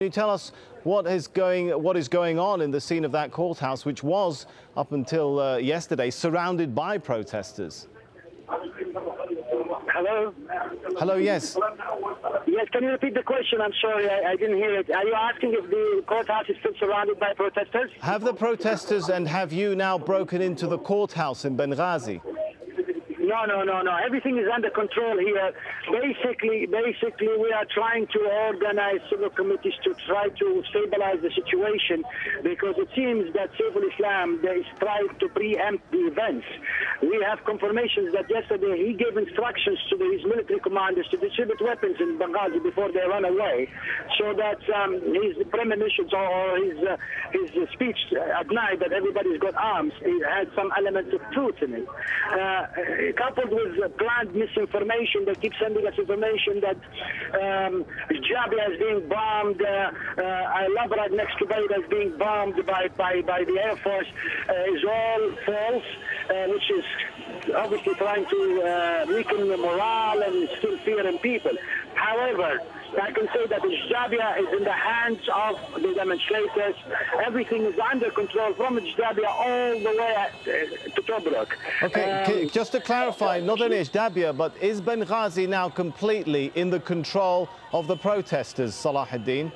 Can you tell us what is going on in the scene of that courthouse, which was, up until yesterday, surrounded by protesters? Hello? Hello, yes. Yes, can you repeat the question? I'm sorry, I didn't hear it. Are you asking if the courthouse is still surrounded by protesters? Have the protesters and have you now broken into the courthouse in Benghazi? No. Everything is under control here. Basically, we are trying to organize civil committees to try to stabilize the situation, because it seems that Civil Islam is trying to preempt the events. We have confirmations that yesterday he gave instructions to his military commanders to distribute weapons in Benghazi before they run away, so that his premonitions or his speech at night that everybody's got arms, it had some elements of truth in it. Coupled with planned misinformation, they keep sending us information that AlJazeera is being bombed, Labrat next to Beirut is being bombed by the Air Force, is all false, which is obviously trying to weaken the morale and instill fear in people. However, I can say that AlJazeera is in the hands of the demonstrators. Everything is under control from AlJazeera all the way to Tobruk. Okay, just to clarify, not only AlJazeera, but is Benghazi now completely in the control of the protesters, Salahuddin?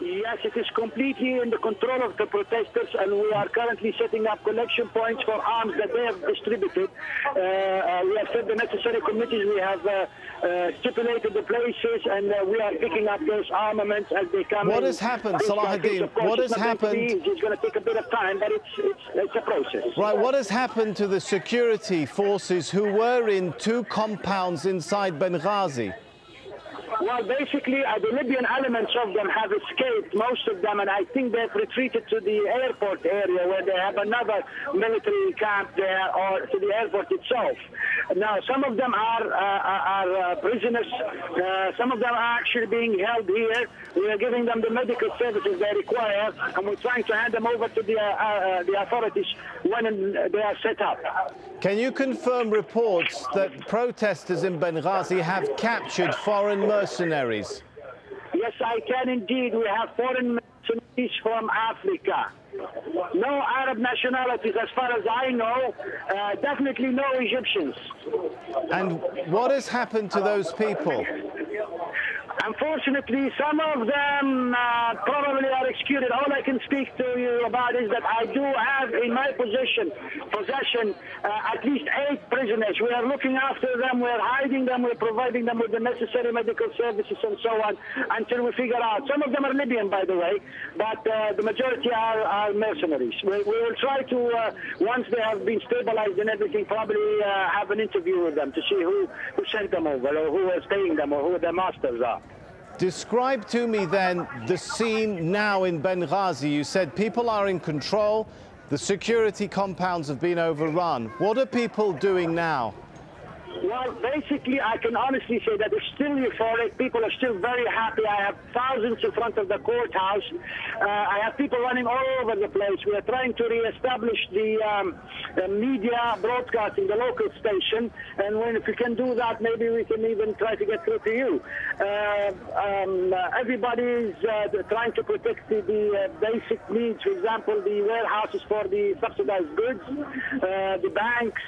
Yes, it is completely in the control of the protesters, and we are currently setting up collection points for arms that they have distributed. We have set the necessary committees, we have stipulated the places, and we are picking up those armaments as they come in. What has happened, Salahuddin? What has happened? It's going to take a bit of time, but it's a process. Right, what has happened to the security forces who were in two compounds inside Benghazi? Well, basically, the Libyan elements of them have escaped, most of them, and I think they've retreated to the airport area where they have another military camp there, or to the airport itself. Now, some of them are prisoners. Some of them are actually being held here. We are giving them the medical services they require, and we're trying to hand them over to the authorities when they are set up. Can you confirm reports that protesters in Benghazi have captured foreign mercenaries? Yes, I can indeed. We have foreign mercenaries from Africa. No Arab nationalities as far as I know. Definitely no Egyptians. And what has happened to those people? Unfortunately, some of them probably are executed. All I can speak to you about is that I do have in my possession at least 8 prisoners. We are looking after them, we're hiding them, we're providing them with the necessary medical services and so on until we figure out. Some of them are Libyan, by the way, but the majority are mercenaries. We will try to, once they have been stabilized and everything, probably have an interview with them to see who sent them over, or who is paying them, or who their masters are. Describe to me then the scene now in Benghazi. You said people are in control, the security compounds have been overrun. What are people doing now? Well, basically, I can honestly say that it's still euphoric. People are still very happy. I have thousands in front of the courthouse. I have people running all over the place. We are trying to reestablish the media broadcasting, the local station. And if we can do that, maybe we can even try to get through to you. Everybody is trying to protect the basic needs. For example, the warehouses for the subsidized goods, the banks.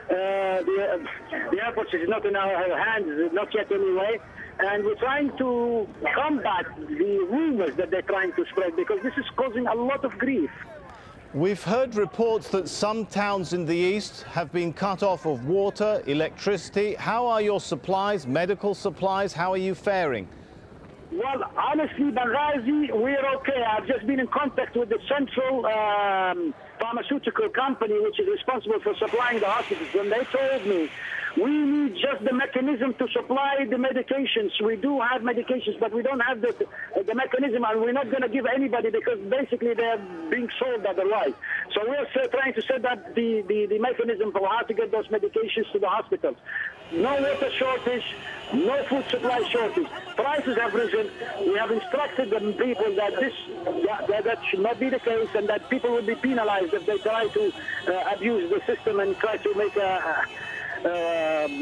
The airport is not in our hands, not yet anyway, and we're trying to combat the rumors that they're trying to spread, because this is causing a lot of grief. We've heard reports that some towns in the east have been cut off of water, electricity. How are your supplies, medical supplies? How are you faring? Well, honestly, Benghazi, we're okay. I've just been in contact with the central pharmaceutical company, which is responsible for supplying the hospitals, and they told me we need just the mechanism to supply the medications. We do have medications, but we don't have the mechanism, and we're not going to give anybody, because basically they're being sold otherwise. So we're trying to set up the mechanism for how to get those medications to the hospitals. No water shortage, no food supply shortage. Prices have risen. We have instructed the people that that should not be the case, and that people will be penalized if they try to abuse the system and try to make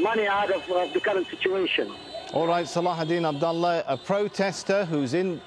money out of the current situation. All right, Salahuddin Abdullah, a protester who's in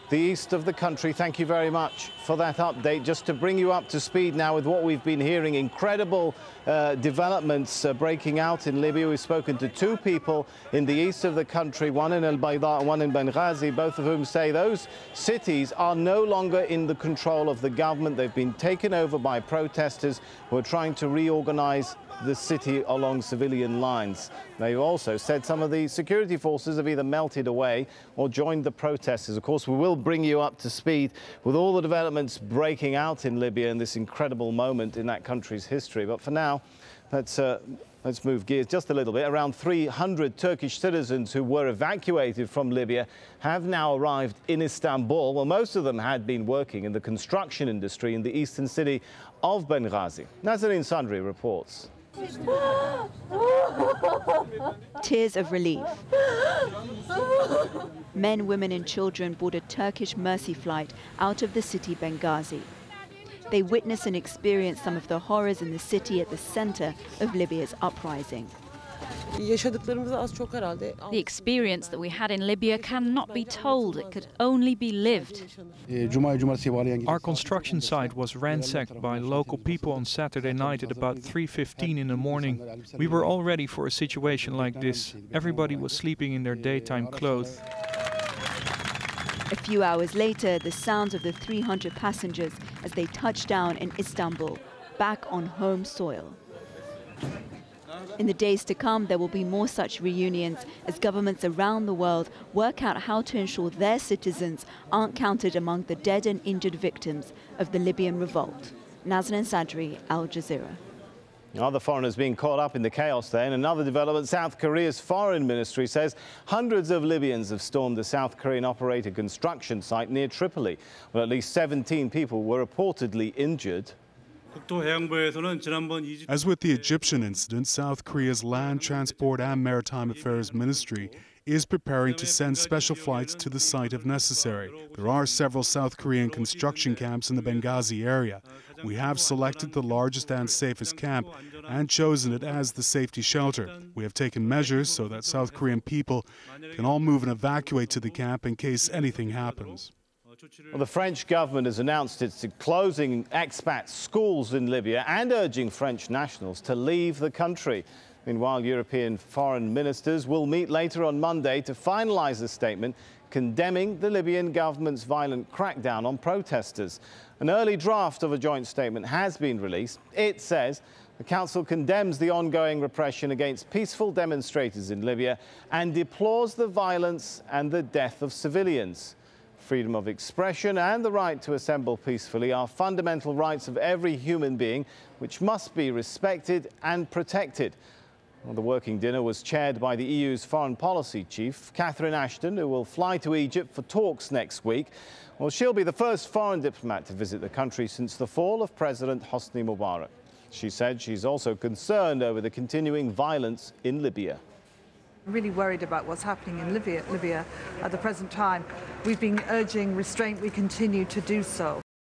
the east of the country. Thank you very much for that update. Just to bring you up to speed now with what we've been hearing, incredible developments breaking out in Libya. We've spoken to two people in the east of the country, one in Al-Bayda and one in Benghazi, both of whom say those cities are no longer in the control of the government. They've been taken over by protesters who are trying to reorganize the city along civilian lines. They've also said some of the security forces have either melted away or joined the protesters. Of course, we will bring you up to speed with all the developments breaking out in Libya in this incredible moment in that country's history. But for now, let's move gears just a little bit. Around 300 Turkish citizens who were evacuated from Libya have now arrived in Istanbul. Well, most of them had been working in the construction industry in the eastern city of Benghazi. Nazanin Sandri reports. Tears of relief. Men, women and children board a Turkish mercy flight out of the city Benghazi. They witness and experience some of the horrors in the city at the center of Libya's uprising. The experience that we had in Libya cannot be told. It could only be lived. Our construction site was ransacked by local people on Saturday night at about 3:15 in the morning. We were all ready for a situation like this. Everybody was sleeping in their daytime clothes. A few hours later, the sounds of the 300 passengers as they touch down in Istanbul, back on home soil. In the days to come, there will be more such reunions as governments around the world work out how to ensure their citizens aren't counted among the dead and injured victims of the Libyan revolt. Nazanin Sadri, AlJazeera. Other foreigners being caught up in the chaos there. In another development, South Korea's foreign ministry says hundreds of Libyans have stormed the South Korean-operated construction site near Tripoli. Well, at least 17 people were reportedly injured. As with the Egyptian incident, South Korea's Land, Transport and Maritime Affairs Ministry is preparing to send special flights to the site if necessary. There are several South Korean construction camps in the Benghazi area. We have selected the largest and safest camp and chosen it as the safety shelter. We have taken measures so that South Korean people can all move and evacuate to the camp in case anything happens. Well, the French government has announced it's closing expat schools in Libya and urging French nationals to leave the country. Meanwhile, European foreign ministers will meet later on Monday to finalize a statement condemning the Libyan government's violent crackdown on protesters. An early draft of a joint statement has been released. It says the Council condemns the ongoing repression against peaceful demonstrators in Libya and deplores the violence and the death of civilians. Freedom of expression and the right to assemble peacefully are fundamental rights of every human being, which must be respected and protected. Well, the working dinner was chaired by the EU's foreign policy chief, Catherine Ashton, who will fly to Egypt for talks next week. Well, she'll be the first foreign diplomat to visit the country since the fall of President Hosni Mubarak. She said she's also concerned over the continuing violence in Libya. Really worried about what's happening in Libya at the present time. We've been urging restraint. We continue to do so.